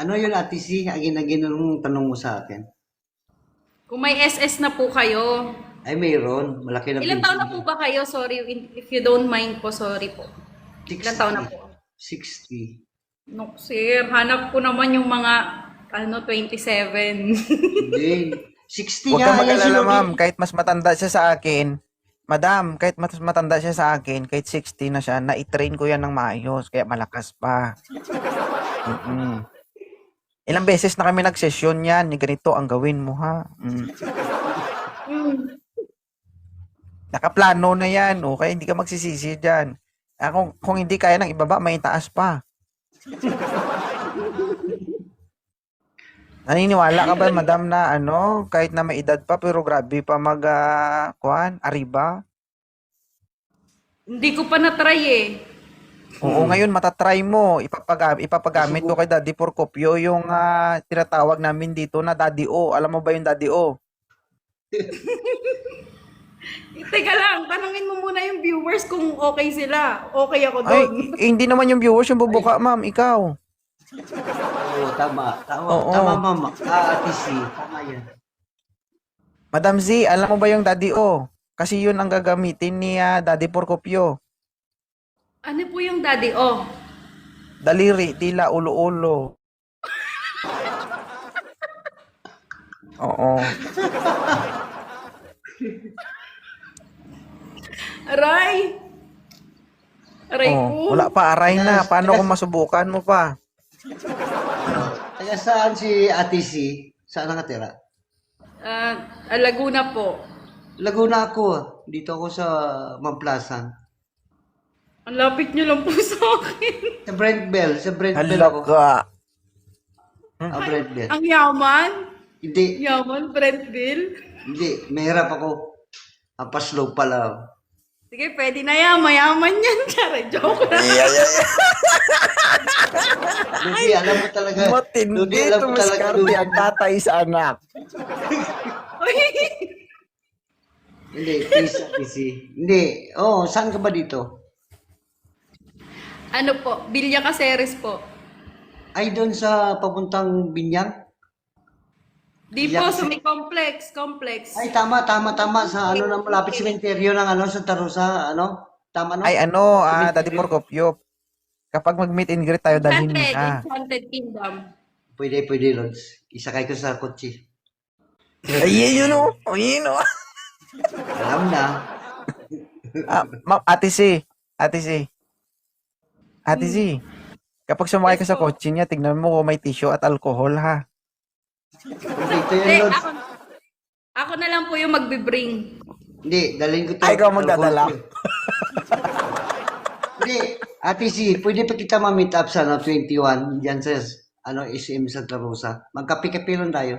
Ano yun, Ate C? Agin-agin nung tanong mo sa akin. Kung may SS na po kayo, Ay, mayroon. Malaki na ilang taon pension na po niya. ba kayo? Sorry, if you don't mind po, sorry po. Ilang taon na 60. po? 60. No, sir, hanap ko naman yung mga, 27. Hindi. 60 Huwag nga. kang Yan si mag-alala, Lodi. ma'am. Kahit mas matanda siya sa akin, madam, kahit mas matanda siya sa akin, kahit 60 na siya, na-train ko yan ng maayos, kaya malakas pa. Mm-mm. Ilang beses na kami nag-session yan, yung ganito ang gawin mo, ha? Nakaplano na yan, okay? Hindi ka magsisisi dyan. Kung hindi kaya ng ibaba, may itaas pa. Naniniwala ka ba, madam, na kahit na may edad pa, pero grabe pa arriba? Hindi ko pa na-try eh. Oo, ngayon matatry mo. Ipapagamit ko kay Daddy Porcopio yung tinatawag namin dito na Daddy O. Alam mo ba yung Daddy O? Teka lang, tanungin mo muna yung viewers kung okay sila. Okay ako Ay, doon. hindi naman yung viewers yung bubuka, ma'am. Ikaw. Oo, tama. Tama, Oo. tama, mama. Ate C. Tama yan. Madam Z, alam mo ba yung Daddy O? Kasi yun ang gagamitin ni Daddy Porcopio. Ano po yung daddy? Oh, Daliri, tila, ulo-ulo. Oo. aray! Aray Oh, ko. wala pa, aray na. Paano kung masubukan mo pa? Taga saan si Ate C? Saan nakatira? Laguna po. Laguna ako. Dito ako sa Mamplasan. Ang lapit nyo lang po sa akin. Sa Brentbell. Sa Brentbell ako. Halaga. Brentbell. Ang yaman. Hindi. Yaman, Brentville. Hindi. Mahirap ako. Paslaw pala. Sige, pwede na yan. Mayaman yan. Tsara, joke lang. Ludi, alam mo talaga. Ludi, Matindi alam mo talaga. tumiskarte Ludi. ang tatay sa anak. Hindi, please, Ate C. Hindi. Oh, saan ka ba dito? Ano po? Bilya Caceres po. Ay, doon sa papuntang Binyang? Di Bilya po, Caceres. sumi complex. Ay, tama. Sa na malapit sementeryo ng Santa Rosa, Tama, no? Ay Daddy Porcopio, kapag mag-meet and greet tayo, dalhin mo siya. Enchanted Kingdom. Pwede, Lods. Isakay ko sa kotse. Ay, yun o. Ayun o. Alam na. Ma'am, Ate C. Kapag sumakay ka sa kotse niya, tignan mo kung may tissue at alcohol, ha? Dito yan, Hindi, Lods. ako na lang po yung magbe-bring. Hindi, dalhin ko to. Ay, ikaw magdadala. Hindi, Ate C, pwede pa kita ma-meet up sa 21, dyan sa SM Santa Rosa. Magkape-kape lang tayo.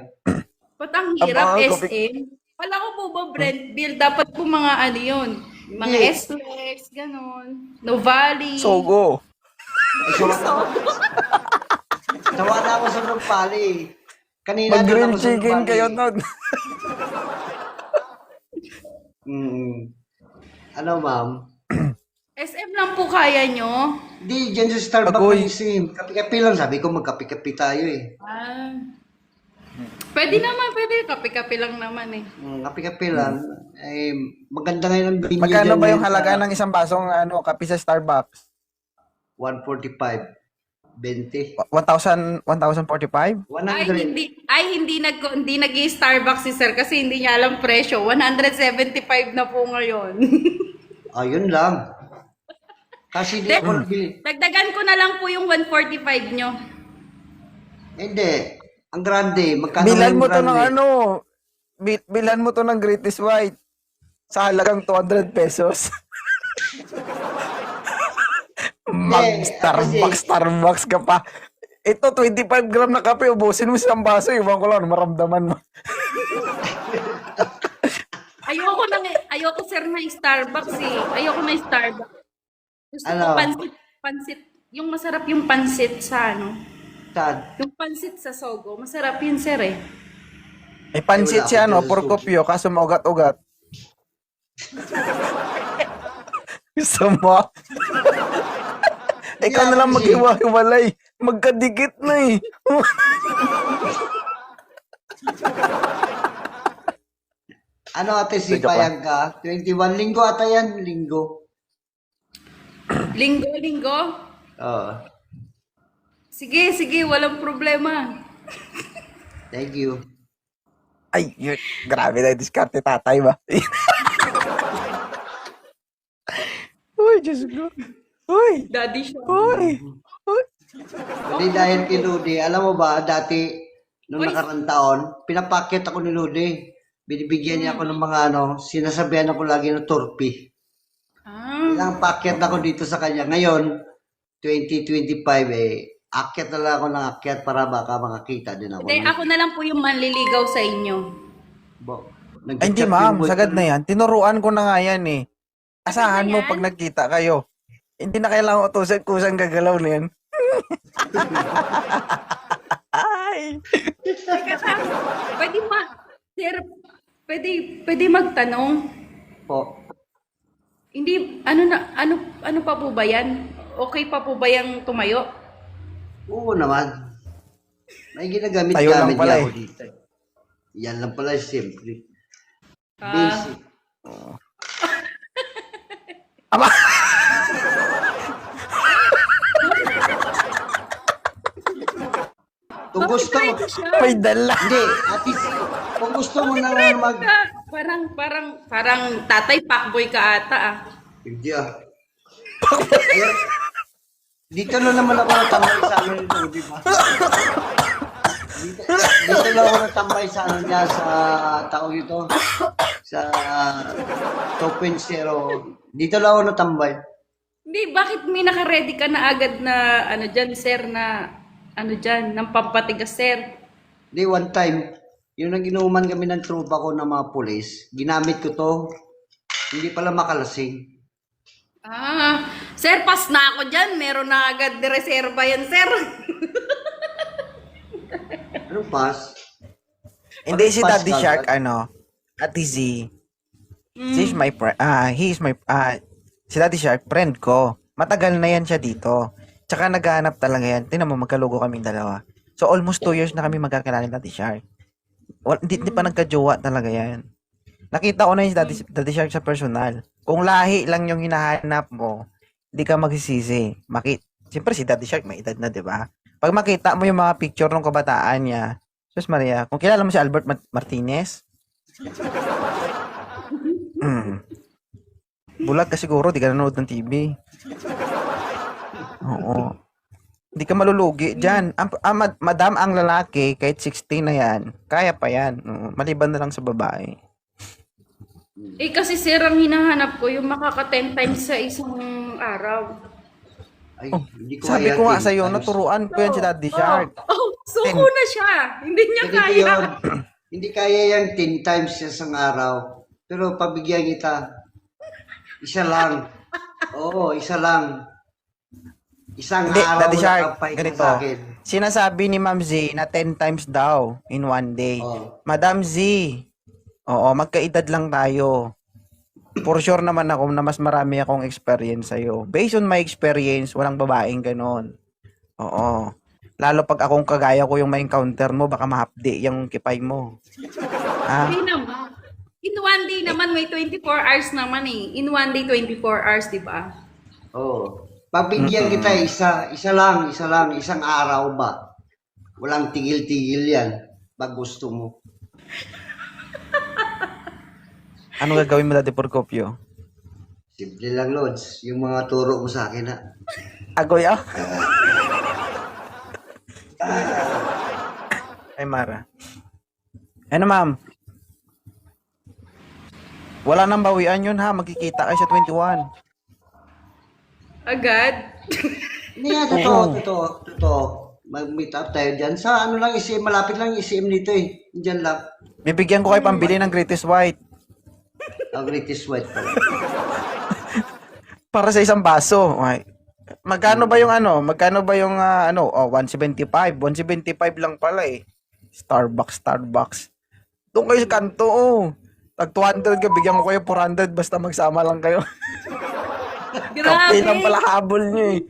Ba't ang hirap, Aba, SM? Wala ko po ba Brentville? Dapat po mga ano yun. Mga Hindi. SLEX, ganon. Novali. Sogo. Ay, sawa na ako sa Nopali. Kanina doon Mag-grilled ako sa chicken Nopali. kayo nun. Ano, ma'am? SM lang po kaya nyo? Hindi, dyan sa Starbucks Agoy. ng SM. Kape-kape lang. Sabi ko, magkape-kape tayo eh. Pwede naman, pwede. Kape-kape lang naman eh. Kape-kape lang. Eh, maganda ngayon ang binyo Magkano dyan ba yung ngayon halaga sa ng isang basong kape sa Starbucks? 145. 20. 1,045? 100. Hindi nag-Starbucks si sir kasi hindi niya alam presyo. 175 na po ngayon. Ayun lang. Kasi di ako nabili. Dagdagan ko na lang po yung 145 nyo. Hindi. Ang grande. Magkano Bilan yung mo to grande? ng bilan mo to ng Greatest White sa halagang 200 pesos. Starbucks ka pa. Ito, 25 gram na kape, ubusin mo sa isang baso, iwan ko lang, maramdaman mo. Ayoko sir na Starbucks eh. Ayoko na Starbucks. Gusto ko Ano? pansit. Yung masarap yung pansit sa Sad. yung pansit sa Sogo. Masarap yun sir eh. May pansit Wala siya, ako dyan sa Porcopio, kaso maugat-ugat. Gusto mo? Ikaw na lang Kasi- maghiwa-hiwalay. Magkadikit na eh. Ano ate si Medyo pa. payag ka? 21 linggo ata yan, linggo. Linggo. Oo. Sige, walang problema. Thank you. Ay, yun. Grabe na yung diskarte tatay ba? Uy, Diyos ko. Uy. Daddy siya. Uy. Uy. Hindi dahil kay Ludi, alam mo ba, dati, nung Uy. nakarang taon, pinapakit ako ni Ludi. Binibigyan niya ako ng mga sinasabihan ako lagi ng turpi. Ilang paket ako dito sa kanya. Ngayon, 2025 akyat na lang ako ng akyat para baka makakita din ako. Hindi, ako na lang po yung manliligaw sa inyo. Ay, hindi ma'am, sagad na yan. Tinuruan ko na nga yan eh. Asahan mo yan? pag nagkita kayo. Hindi na kailangan utusan kusang gagalaw na yan. Ay. Sir, pwede magtanong. Po. Hindi, ano pa po ba yan? Okay pa po ba yung tumayo? Oo naman. May ginagamit Tayo lang gamit pala niya ako eh. dito. Yan lang pala siyempre. Ah. Basic. Ama. Kung gusto mo, May dala. hindi, ate, kung gusto mo na lang Parang tatay pakboy ka ata ah. Hindi ah. Ayun. Dito na naman ako natambay sa ano nito, di ba? Dito na ako natambay sa ano niya, sa tao ito. Sa 2.0. Dito lang ako natambay. Hindi, bakit may naka-ready ka na agad na ano dyan, sir, na ano dyan, ng pampatigas, sir? Di, one time, yung nag-inuman kami ng tropa ko ng mga pulis, ginamit ko to, hindi pala makalasing. Ah, sir, pas na ako dyan. Meron na agad de reserva yan, sir. Anong pass? Hindi si Pass Daddy ka, Shark, Dad? Ate Z. He's my friend. Si Daddy Shark, friend ko. Matagal na yan siya dito. Tsaka naghahanap talaga yan. Tingnan mo, magkalugo kaming dalawa. So, almost 2 years na kami magkakilala ni Daddy Shark. Hindi pa nagka-jowa talaga yan. Nakita ko na yung Daddy Shark sa personal. Kung lahi lang yung hinahanap mo, hindi ka magsisisi. Siyempre si Daddy Shark may edad na, di ba? Pag makita mo yung mga picture ng kabataan niya, Sus Maria, kung kilala mo si Albert Martinez, bulag ka siguro, di ka nanonood ng TV. Oo. Hindi ka malulugi dyan. Madam, ang lalaki, kahit 16 na yan, kaya pa yan. Maliban na lang sa babae. Eh, kasi sir, ang hinahanap ko, yung makaka 10 times sa isang araw. Ay, hindi ko Sabi kaya ko nga 10 sa'yo, times. naturuan ko yan si Daddy Shark. Suko na siya. Hindi niya Ganito kaya. yun. Hindi kaya yung 10 times sa isang araw. Pero pabigyan kita. Isa lang. Oo, isa lang. Isang Hindi, araw Daddy na Shark, kapay ka ganito. sa akin. Sinasabi ni Ma'am Z na 10 times daw in one day. Oh. Madam Z, oo, magkaedad lang tayo. For sure naman ako na mas marami akong experience sa'yo. Based on my experience, walang babaeng ganon. Oo. Lalo pag akong kagaya ko yung ma-encounter mo, baka mahapdi yung kipay mo. Ha? Hindi naman. In one day naman, may 24 hours naman eh. In one day, 24 hours, di ba? Oo. Pabigyan kita isa lang, isang araw ba? Walang tigil-tigil yan. Pag gusto mo. Ano gagawin mo, Daddy Porcopio? Simple lang, Lods. Yung mga turo mo sa akin, ha? Agoy ah. Ay, Mara. Ano, ma'am? Wala nang bawian yun, ha? Magkikita kayo sa 21. Agad? Hindi nga, totoo. Mag-meet up tayo dyan. Sa ano lang, ICM, malapit lang yung ICM dito eh. Diyan lang. Bibigyan ko kayo pambili ng Greatest White. Ang British White pala. Para sa isang baso. Okay. Magkano ba yung ano? Magkano ba yung 175? 175 lang pala eh. Starbucks. Doon kayo sa kanto, oh. Tag 200 ka, bigyan ko kayo 400 basta magsama lang kayo. Grabe. Kape lang pala habol nyo eh.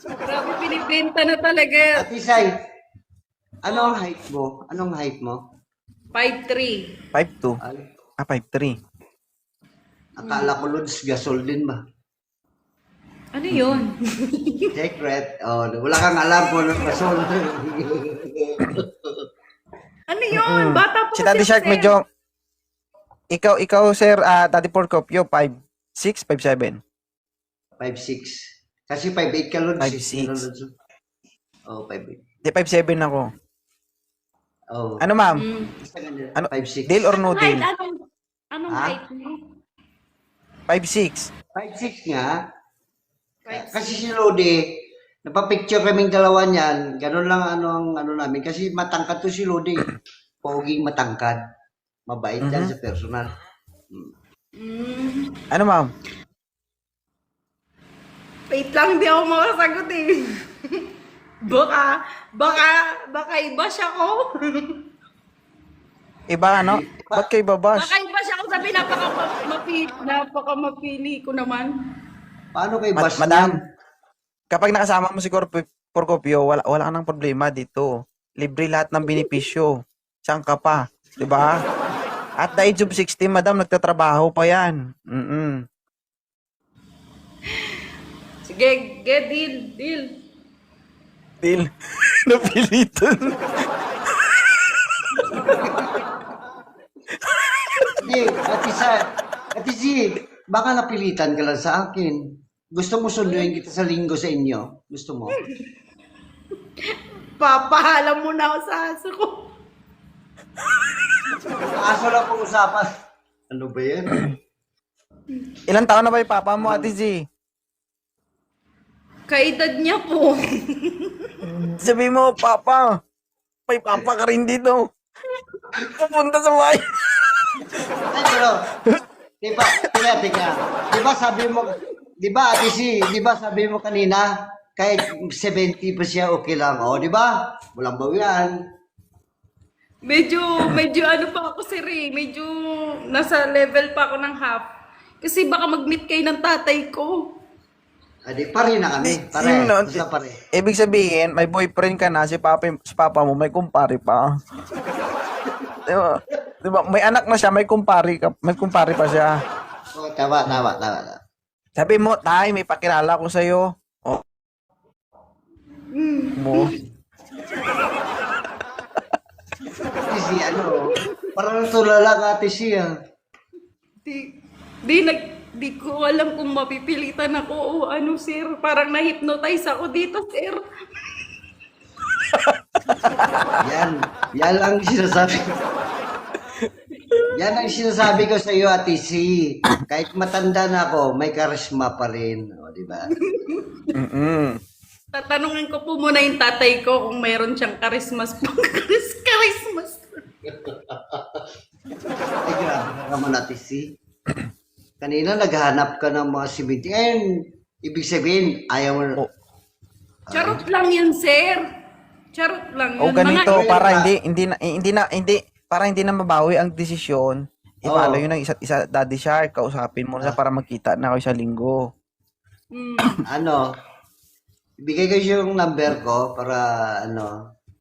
Grabe, binibenta na talaga. Ate Sai, ano ang height mo? Anong height mo? 5'3". 5'2". Ay, 5'3". akala ko Lods, gasol din ba? Ano yun? Secret. Oh, wala kang alam kung anong gasol. Ano yun? Bata po Si Daddy siya, Shark sir. medyo... Ikaw sir, Daddy Porcopio, 5'6", 5'7". 5'6". Kasi 5'8 ka Lods. 5'6". Oh, 5'8. Di, 5'7 ako. Oh. Ano ma'am? Mm. Basta ganyan, Ano? 5'6". Deal or no deal? Height, anong Ha? height mo? 5'6". 5'6 nga. 5'6". Kasi si Lodi, napapicture kaming dalawa niyan. Ganun lang ano namin. Kasi matangkad to si Lodi. Poging matangkad. Mabait yan sa personal. Ano ma'am? Wait lang, hindi ako makasagot eh. baka iba siya ko. Iba ano? Ba't kayo babash? Baka iba siya ko sabi, napaka mapili ko naman. Paano kay Bash Madam, niyan? kapag nakasama mo si Porcopio, wala ka ng problema dito. Libre lahat ng benepisyo. Saan ka pa? Diba? At the age of 60, madam, nagtatrabaho pa yan. Sige, deal. Deal. Napilitan. Hindi, Ate Z, baka napilitan ka lang sa akin. Gusto mo sunduin kita sa linggo sa inyo? Gusto mo? Papahalam mo na ako sa aso ko. Aso lang pong usapan. Ano ba yan? Ilang taon na ba yung papa mo, Ate Z? Kaedad niya po. Sabi mo, papa, may papa ka rin dito. Pupunta sa bahay. Ay, pero, teka. Di ba, Ate Z, di ba sabi mo kanina, kahit 70 pa siya, okay lang. O, di ba? Walang bawian. Medyo ano pa ako sir eh. Medyo nasa level pa ako ng half. Kasi baka mag-meet kayo ng tatay ko. Adi, pare na kami. Pare, Sino? basta pare. Ibig sabihin, may boyfriend ka na, si papa mo, may kumpare pa. Diba? Diba? May anak na siya, may kumpare pa siya. Oh, tama. Sabi mo, tay, may pakilala ko sa'yo. Oh. Mo. Ate Z, parang tulala ka, Ate Z, ah. Di ko alam kung mapipilitan ako o ano sir. Parang na-hypnotize ako dito sir. Yan ang sinasabi. Yan ang sinasabi ko sa iyo, Ate C. Kahit matanda na ako, may karisma pa rin. O, di ba? Tatanungin ko po muna yung tatay ko kung mayroon siyang karismas po. Karismas. Ay, grabe ka naman, Ate C. Kanina, naghahanap ka ng mga 70. Ngayon, ibig sabihin, ayaw mo. Oh. Charot lang yan sir. Charot lang O yun. ganito, Mga- para para hindi na mabawi ang desisyon, i-follow yun ng isa't isa, Daddy Shark, kausapin mo na siya para magkita na kayo sa linggo. Ibigay ko yung number ko para,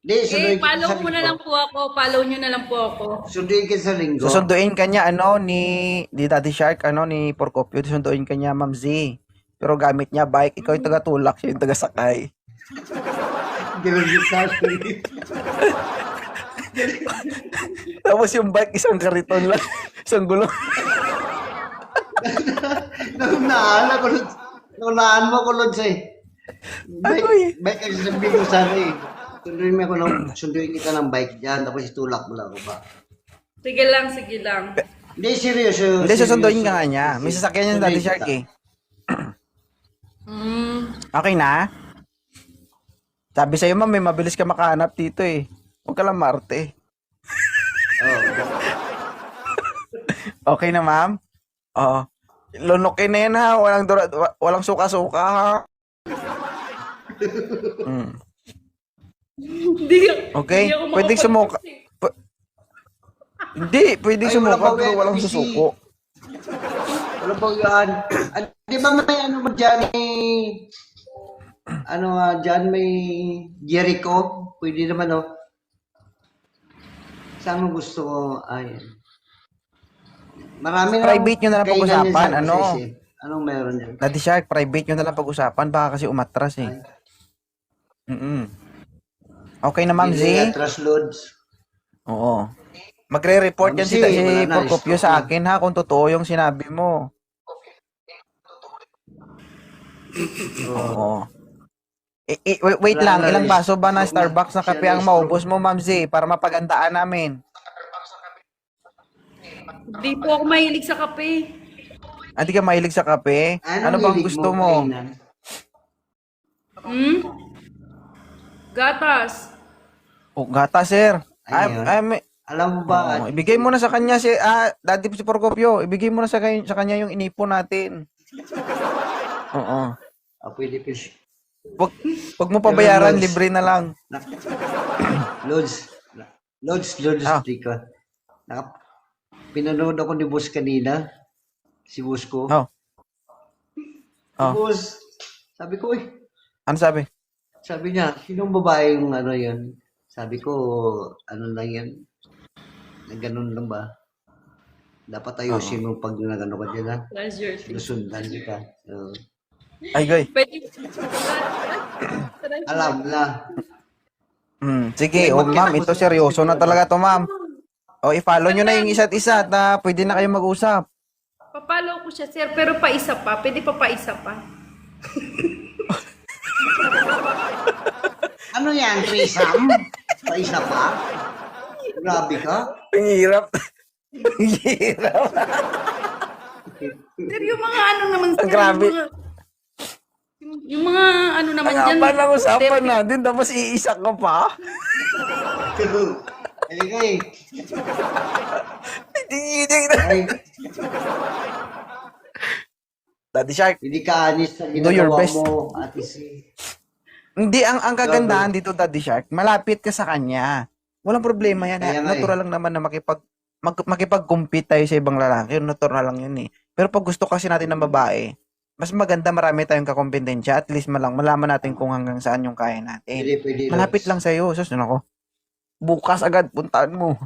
Di, sunduin kita follow sa mo na linggo. lang po ako. Follow nyo na lang po ako. Sunduin kita sa linggo. Susunduin kanya ni Daddy Shark, ni Porcopio, susunduin kanya Ma'am Z. Pero gamit niya bike, ikaw yung taga-tulak, siya yung taga-sakay. Ganun din sa akin. Tapos yung bike, isang kariton lang, isang gulong. Naunahan mo ko, Lods, eh. Bike ang sabi ko sana, eh. Sunduin kita ng bike dyan, tapos itulak mo lang ako ba? Sige lang. Hindi, seryoso. Hindi, susunduin ka nga niya. May sasakyan yung Daddy Shark eh. Okay na? Sabi sa'yo, ma'am, may mabilis ka makahanap dito eh. Huwag ka lang marte. Okay na, ma'am? Oo. Lunukin na yan ha. Walang suka-suka ha. Okay? Hindi ako Pwedeng sumuka. Hindi, pwedeng Ay, sumuka wala pa, pero walang Ate C. susuko. Wala ba yan? Di ba may mo dyan, ano nga, dyan may Jericho. Pwede naman, oh. Saan mo gusto ko? Ay, marami na Private nyo na lang kainan yan pag-usapan, sa ano? Kusese. Anong meron dyan? Daddy Shark, private nyo na lang pag-usapan. Baka kasi umatras eh. Ay, Mm. Okay na, Ma'am Z? Billy Atras Loads. Oo. Magre-report Ma'am yan Z, si wala na, Procopio stop sa na. akin ha kung totoo yung sinabi mo. Oo. Wait Wala lang, na, ilang baso ba ng stroke na. Starbucks na Siya kape na, ang stroke. maubos mo, Ma'am Z, para mapagandaan namin? Hindi po ako mahilig sa kape. Hindi ka mahilig sa kape? Ano Anong bang hilig gusto mo mo? kainan? Hmm? Gatas. Oh, gata, sir. Ayun. Alam mo ba, Ibigay mo na sa kanya Daddy si Procopio, ibigay mo na sa kanya yung inipon natin. Oo. pwede fish. Wag mo pabayaran, Lods. libre na lang. Loads. Loads, Ah. di ka. Pinanood ako ni boss kanina. Si boss ko. Oh. Si boss, sabi ko, Ano sabi? sabi niya, sinong babae yung ano yun? Sabi ko, ano lang yan? Na ganun lang ba? Dapat ayusin mo pag nagano ka dyan, ha? That's your thing. Susundan ka. So, Ay, goy. Pwede. alam na. Sige, ma'am, ito seryoso na talaga to, ma'am. I-follow nyo na yung isa't isa na pwede na kayo mag-usap. Papalo ko siya, sir, pero pa isa pa. Pwede pa isa pa. Ano yan, threesome? Pa isa pa? Grabe ka. Ang hirap. Ang hirap. Sir, yung mga ano naman, sir. Grabe. Yung mga ano naman Ang dyan. haba ng usapan natin, tapos iisa ka pa. Halika eh. Ay, Daddy Shark, hindi ka anis sa Do your ginagawa best. mo, Ate si. hindi, ang kagandahan dito, Daddy Shark, malapit ka sa kanya. Walang problema yan. Kaya nga Natural lang naman na makipag-compete tayo sa ibang lalaki. Natural lang yun eh. Pero pag gusto kasi natin ng babae, mas maganda marami tayong kakompetensya. At least malaman natin kung hanggang saan yung kaya natin. Pwede, Malapit Lods. lang sa'yo. Sus, ako. Bukas agad, puntaan mo.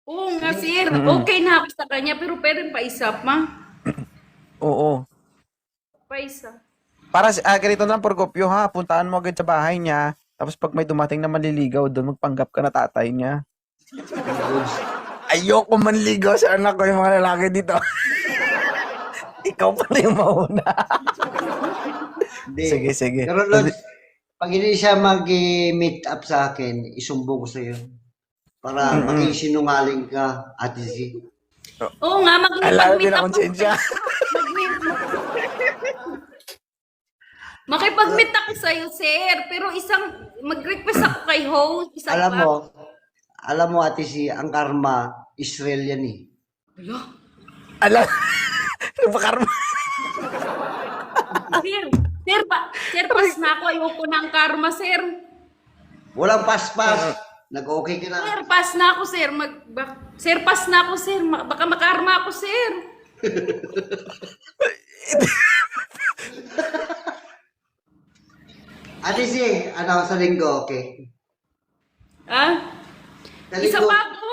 Oo nga, sir. Okay na ako sa kanya, pero pwede pa isa pa. Oo. Pa isa. Para ganito na lang, Procopio ha. Puntaan mo agad sa bahay niya. Tapos pag may dumating na manliligaw doon, magpanggap ka na tatay niya. Lods. Ayoko manligaw sa anak ko yung mga lalaki dito. Ikaw pa na yung mauna. Hindi. Sige. Pero Lods, pag hindi siya mag-meet up sa akin, isumbong ko sa'yo. Para maging sinungaling ka, Ate Z. Oo nga, Alam makipag-meet din ako. akong siya. Makipag-meet ako sa'yo, sir. Pero mag-request ako kay host. Isa Alam pa. mo, Ate Z, ang karma, Israel yan eh. Alo, Alam. Ano ba karma? sir, pas na ako. Ayoko ng karma, sir. Walang paspas. Nag-okay ka na. Sir, pas na ako, sir. Sir, pas na ako, sir. Baka makarma ako, sir. Ate Z, ano, sa linggo, okay? Ah? Sa Isa linggo, pa ako.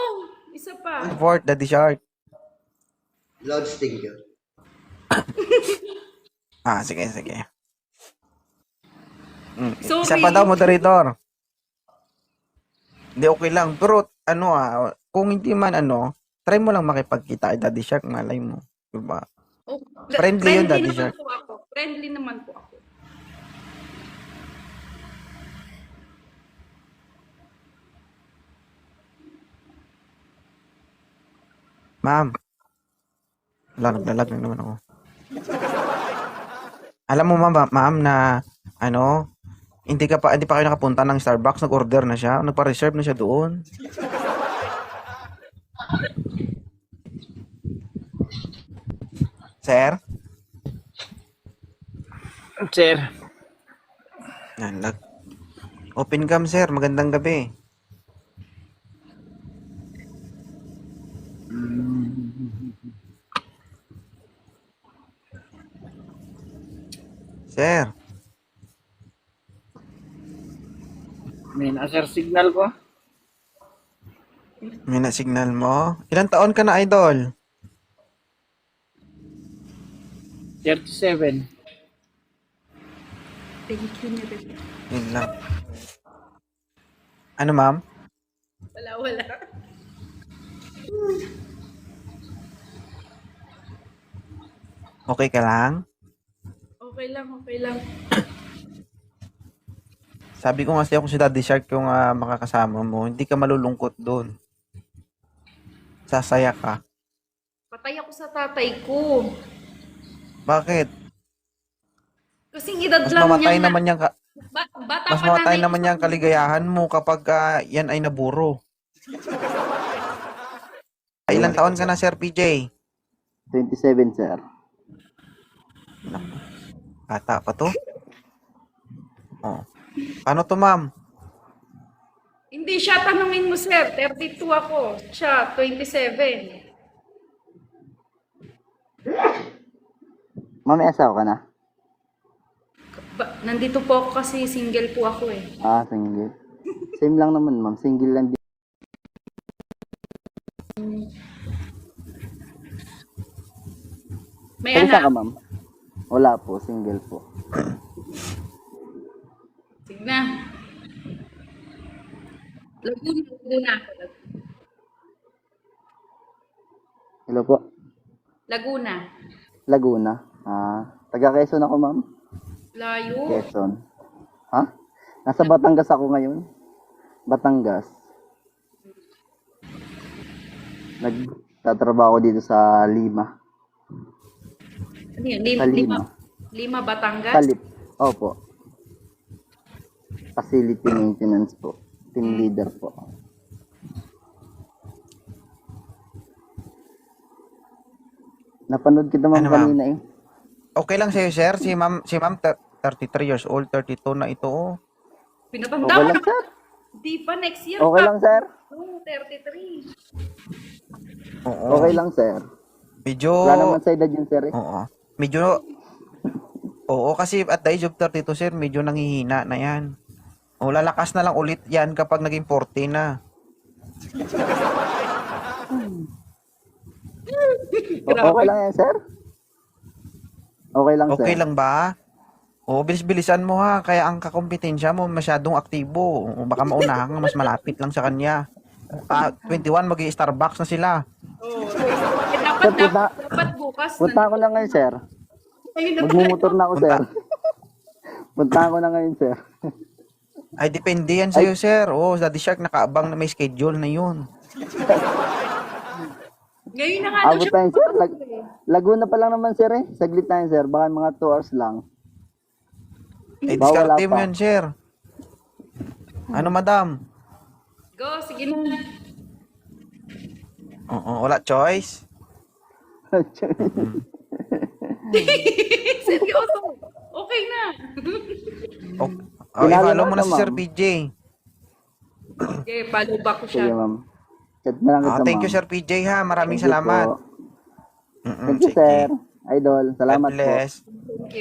Isa pa. Fort, Daddy Shark. Lodge, thank you. Sige. Sorry. Isa pa daw, moderator. Hindi, okay lang. Pero, kung hindi man, try mo lang makipagkita kay Daddy Shark, malay mo. Diba? Oh, Friendly yun, Daddy naman Shark. po ako. Friendly naman po ako. Ma'am. Naglalag na naman ako. Alam mo, ma'am, na, hindi pa kayo nakapunta ng Starbucks, nag-order na siya, nagpa-reserve na siya doon. Sir? Sir, Open cam, sir. Magandang gabi. Sir, May na-sir signal ko. may na-signal mo? Ilang taon ka na, idol? 37. Thank you na rin. Yun lang. Ano, ma'am? Wala. Okay ka lang? Okay lang. Sabi ko kasi ako si Daddy Shark yung makakasama mo. Hindi ka malulungkot doon. Sasaya ka. Patay ako sa tatay ko. Bakit? Kasing edad Mas lang mamatay niya naman yung bata mas pa mamatay nanay ko naman yung kaligayahan mo kapag yan ay naburo. Ay, ilang taon ka na, Sir PJ? 27, sir. Bata pa to? Oh. Paano to, ma'am? Hindi siya, tanungin mo sir, 32 ako. Siya, 27. Ma'am, may asawa ka na? Nandito po ako kasi single po ako eh. Ah, single. Same lang naman, ma'am. Single lang din. May Kailan ka, anak. ma'am? Wala po, single po. Sige na. Laguna ako. Hello po. Laguna. Laguna. Taga Quezon ako, ma'am. Layo. Quezon. Ha? Nasa Batangas ako ngayon. Batangas. Nagtatrabaho dito sa Lima. Ano yun? Sa Lima, Lima. Lima, Batangas? Kalip. Opo. Facility maintenance po. Team leader po. Napanood kita, ma'am, Ano, ma'am? kanina eh. Okay lang sa'yo, sir? Si ma'am 33 years old, 32 na ito. Oh. Pinatanda Okay mo lang, na. sir. Di pa next year Okay pa. lang, sir. Oh, 33. Oo. Okay lang, sir. Medyo... Wala naman sa edad yun, sir eh. Oo. Medyo... Oo, kasi at the age of 32, sir, medyo nanghihina na yan. O, lalakas na lang ulit yan kapag naging 40 na. Okay lang yan, sir? Okay lang, sir. Okay lang ba? O, bilis-bilisan mo ha. Kaya ang kakompetensya mo masyadong aktibo. O, baka maunahan ka, mas malapit lang sa kanya. 21, mag-i-Starbucks na sila. Oh. Sir, Dapat bukas. Punta ako na ngayon, sir. Ayun na Magmumotor na ako, sir. Punta ako na ngayon, sir. Ay, depende yan sa'yo, sir. O, Daddy Shark, nakaabang na may schedule na yun. Ngayon na nga daw Abot siya. tayo, sir. Laguna pa lang naman, sir eh. Saglit tayo, sir. Baka mga 2 hours lang. Eh, Bawal diskarte mo pa. yan, sir. Ano, madam? Go, sige na. Oo, wala choice. Seryoso. Okay na. O, Kilala i-follow mo mo na na, si Sir ma'am. PJ. Okay, follow back ko siya. Sige, ma'am. Chat na lang kita, Thank you, ma'am. Sir PJ, ha. Maraming Thank you salamat. po. Thank you, Sige. sir. Idol. Salamat God po. bless. Thank you.